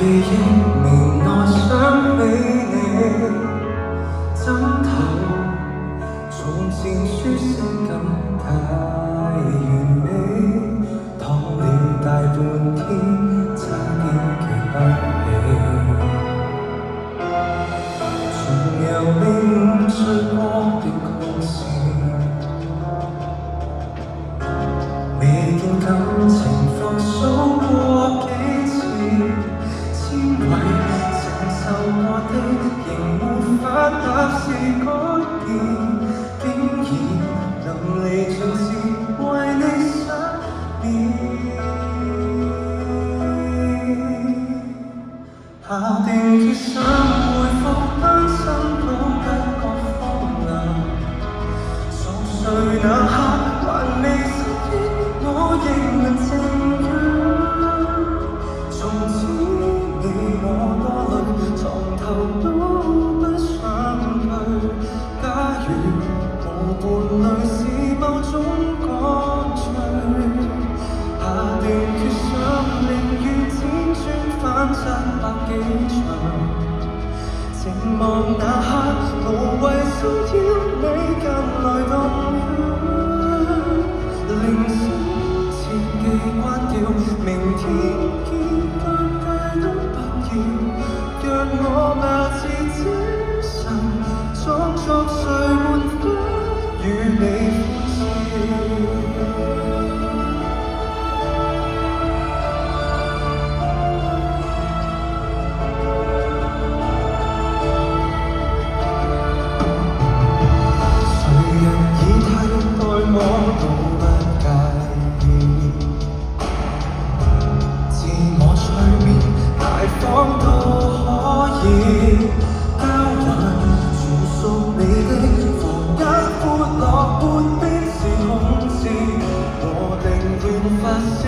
記憶未來想起你，枕頭從前書聲感太完美，躺了大半天，差點記不起。從遊未睡過的故事，未見感情復甦過幾次，千位承受過的，仍沒法立時改變，竟然淋漓盡致為你失眠。下定決心回復單身到一個荒涼，熟睡那刻還未失憶，我亦能靜養。從此你我多累，床頭都不想去。假如無伴侶是某種乾脆，下定決心寧願輾轉反側百幾場。靜望那刻，無謂騷擾你近來動向，鈴聲切記關掉，明天見尷尬都不要，若我貌似精神，裝作誰換花與你歡笑。我都不介意，自我催眠大方都可以，交還全屬你的房間，闊落半邊是空置，我寧願發誓